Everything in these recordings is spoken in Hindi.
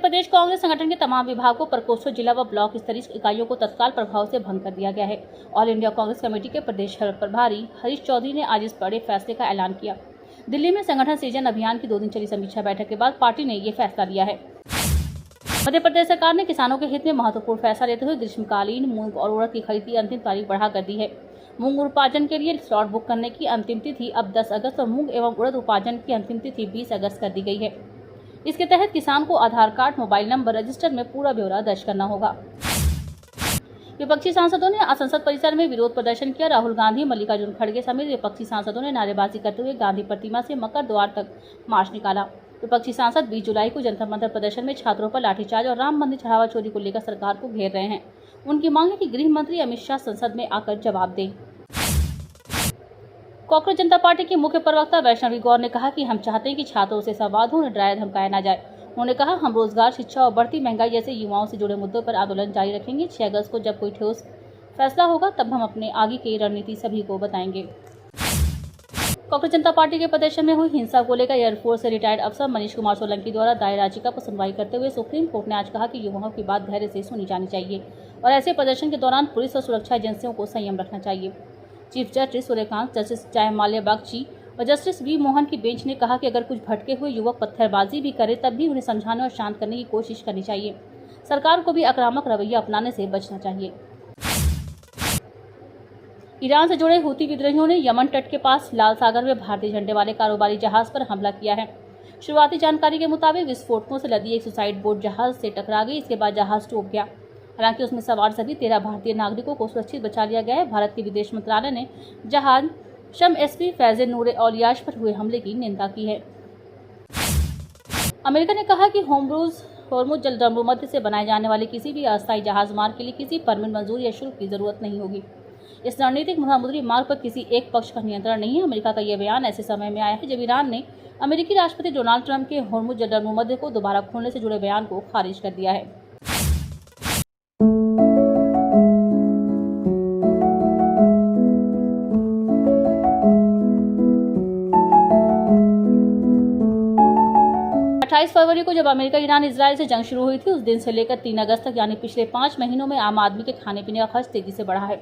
प्रदेश कांग्रेस संगठन के तमाम विभागों, प्रकोष्ठों, जिला व ब्लॉक स्तरीय इकाइयों को तत्काल प्रभाव से भंग कर दिया गया है। ऑल इंडिया कांग्रेस कमेटी के प्रदेश प्रभारी हरीश चौधरी ने आज इस बड़े फैसले का ऐलान किया। दिल्ली में संगठन सृजन अभियान की 2 दिन चली समीक्षा बैठक के बाद पार्टी ने ये फैसला लिया है। मध्य प्रदेश सरकार ने किसानों के हित में महत्वपूर्ण फैसला लेते हुए ग्रीष्मकालीन मूंग और उड़द की खरीद की अंतिम तारीख बढ़ा कर दी है। मूंग उपार्जन के लिए स्लॉट बुक करने की अंतिम तिथि अब 10 अगस्त और मूंग एवं उड़द उपार्जन की अंतिम तिथि 20 अगस्त कर दी गई है। इसके तहत किसान को आधार कार्ड, मोबाइल नंबर, रजिस्टर में पूरा ब्यौरा दर्ज करना होगा। विपक्षी सांसदों ने संसद परिसर में विरोध प्रदर्शन किया। राहुल गांधी, मल्लिकार्जुन खड़गे समेत विपक्षी सांसदों ने नारेबाजी करते हुए गांधी प्रतिमा से मकर द्वार तक मार्च निकाला। विपक्षी सांसद 20 जुलाई को जंतर मंतर प्रदर्शन में छात्रों पर लाठीचार्ज और राम मंदिर चढ़ावा चोरी को लेकर सरकार को घेर रहे हैं। उनकी मांग है कि गृह मंत्री अमित शाह संसद में आकर जवाब दें। कांग्रेस जनता पार्टी की मुख्य प्रवक्ता वैष्णवी गौर ने कहा कि हम चाहते हैं कि छात्रों से संवाद हो, उन्हें डराया धमकाया न जाए। उन्होंने कहा, हम रोजगार, शिक्षा और बढ़ती महंगाई जैसे युवाओं से जुड़े मुद्दों पर आंदोलन जारी रखेंगे। 6 अगस्त को जब कोई ठोस फैसला होगा तब हम अपने आगे की रणनीति सभी को बताएंगे। कांग्रेस जनता पार्टी के प्रदर्शन में हुई हिंसा को लेकर एयरफोर्स से रिटायर्ड अफसर मनीष कुमार सोलंकी द्वारा दायर याचिका पर सुनवाई करते हुए सुप्रीम कोर्ट ने आज कहा कि युवाओं की बात धैर्य से सुनी जानी चाहिए और ऐसे प्रदर्शन के दौरान पुलिस और सुरक्षा एजेंसियों को संयम रखना चाहिए। Chief justice Suryakant, justice Joymalya Bagchi और जस्टिस वी मोहन की बेंच ने कहा कि अगर कुछ भटके हुए युवक पत्थरबाजी भी करे तब भी उन्हें समझाने और शांत करने की कोशिश करनी चाहिए। सरकार को भी आक्रामक रवैया अपनाने से बचना चाहिए। ईरान से जुड़े हूती विद्रोहियों ने यमन तट के पास लाल सागर में भारतीय झंडे वाले कारोबारी जहाज पर हमला किया है। शुरुआती जानकारी के मुताबिक विस्फोटकों से लदी एक सुसाइड बोट जहाज से टकरा गई। इसके बाद जहाज डूब गया। हालांकि उसमें सवार सभी 13 भारतीय नागरिकों को सुरक्षित बचा लिया गया है। भारत के विदेश मंत्रालय ने जहाज शम एसपी फैज़ नूर औलियाश पर हुए हमले की निंदा की है। अमेरिका ने कहा कि होर्मुज जलसंधि मध्य से बनाए जाने वाले किसी भी अस्थायी जहाज मार्ग के लिए किसी परमिट, मंजूरी या शुल्क की जरूरत नहीं होगी। इस रणनीतिक समुद्री मार्ग पर किसी एक पक्ष का नियंत्रण नहीं है। अमेरिका का यह बयान ऐसे समय में आया है जब ईरान ने अमेरिकी राष्ट्रपति डोनाल्ड ट्रंप के होर्मुज जलसंधि मध्य को दोबारा खोलने से जुड़े बयान को खारिज कर दिया है। फरवरी को जब अमेरिका ईरान इजराइल से जंग शुरू हुई थी, उस दिन से लेकर 3 अगस्त तक यानी पिछले 5 महीनों में आम आदमी के खाने पीने का खर्च तेजी से बढ़ा है।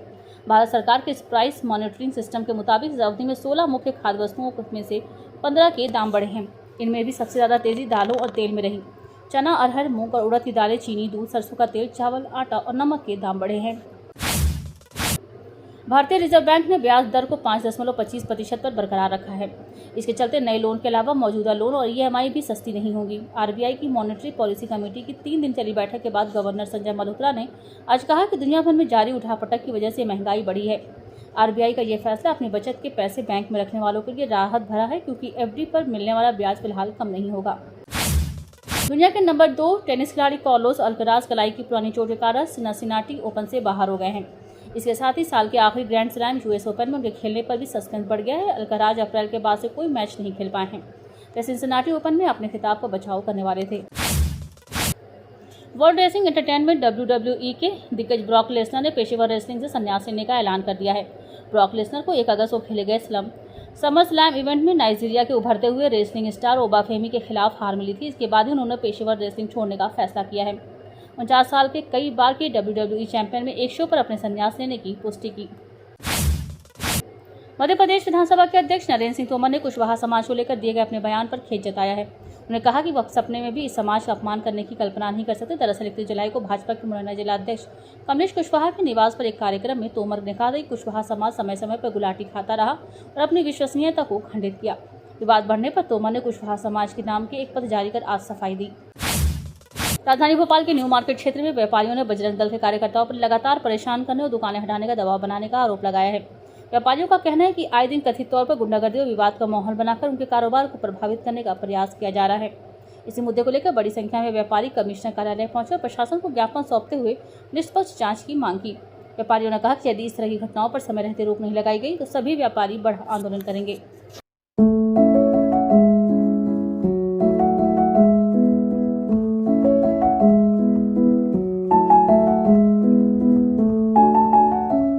भारत सरकार के प्राइस मॉनिटरिंग सिस्टम के मुताबिक इस अवधि में 16 मुख्य खाद्य वस्तुओं में से 15 के दाम बढ़े हैं। इनमें भी सबसे ज्यादा तेजी दालों और तेल में रही। चना, अरहर, मूंग और उड़द की दालें, चीनी, दूध, सरसों का तेल, चावल, आटा और नमक के दाम बढ़े हैं। भारतीय रिजर्व बैंक ने ब्याज दर को 5.25% पर बरकरार रखा है। इसके चलते नए लोन के अलावा मौजूदा लोन और EMI भी सस्ती नहीं होगी। RBI की मॉनेटरी पॉलिसी कमेटी की 3 दिन चली बैठक के बाद गवर्नर संजय मल्होत्रा ने आज कहा कि दुनिया भर में जारी उठापटक की वजह से महंगाई बढ़ी है। RBI का यह फैसला अपनी बचत के पैसे बैंक में रखने वालों के लिए राहत भरा है, क्योंकि FD पर मिलने वाला ब्याज फिलहाल कम नहीं होगा। दुनिया के नंबर 2 टेनिस खिलाड़ी कार्लोस अल्कराज कलाई की पुरानी चोट के कारण सिनसिनाटी ओपन से बाहर हो गए हैं। इसके साथ ही साल के आखिरी ग्रैंड स्लैम US ओपन में उनके खेलने पर भी सस्पेंस बढ़ गया है। अल्कराज अप्रैल के बाद से कोई मैच नहीं खेल पाए हैं। वे सिनसिनाटी ओपन में अपने खिताब का बचाव करने वाले थे। वर्ल्ड रेसलिंग एंटरटेनमेंट WWE के दिग्गज ब्रॉक लेसनर ने पेशेवर रेसलिंग से संन्यास लेने का ऐलान कर दिया है। ब्रॉक लेसनर को 1 अगस्त को खेले गए समर स्लैम इवेंट में नाइजीरिया के उभरते हुए रेसलिंग स्टार ओबाफेमी के खिलाफ हार मिली थी। इसके बाद ही उन्होंने पेशेवर रेसलिंग छोड़ने का फैसला किया है। 49 साल के कई बार के WWE चैंपियन में एक शो पर अपने संन्यास लेने की पुष्टि की। मध्य प्रदेश विधानसभा के अध्यक्ष नरेंद्र सिंह तोमर ने कुशवाहा समाज को लेकर दिए गए अपने बयान पर खेद जताया है। उन्होंने कहा कि वह सपने में भी इस समाज का अपमान करने की कल्पना नहीं कर सकते। दरअसल 31 जुलाई को भाजपा के मुरैना जिला अध्यक्ष कमलेश कुशवाहा के निवास पर एक कार्यक्रम में तोमर ने कहा था कि कुशवाहा समाज समय समय पर गुलाटी खाता रहा और अपनी विश्वसनीयता को खंडित किया। विवाद बढ़ने पर तोमर ने कुशवाहा समाज के नाम के एक पत्र जारी कर आज सफाई दी। राजधानी भोपाल के न्यू मार्केट क्षेत्र में व्यापारियों ने बजरंग दल के कार्यकर्ताओं पर लगातार परेशान करने और दुकानें हटाने का दबाव बनाने का आरोप लगाया है। व्यापारियों का कहना है कि आए दिन कथित तौर पर गुंडागर्दी और विवाद का माहौल बनाकर उनके कारोबार को प्रभावित करने का प्रयास किया जा रहा है। इसी मुद्दे को लेकर बड़ी संख्या में व्यापारी कमिश्नर कार्यालय पहुंचे और प्रशासन को ज्ञापन सौंपते हुए निष्पक्ष जांच की मांग की। व्यापारियों ने कहा कि यदि इस तरह की घटनाओं पर समय रहते रोक नहीं लगाई गई तो सभी व्यापारी बढ़ आंदोलन करेंगे।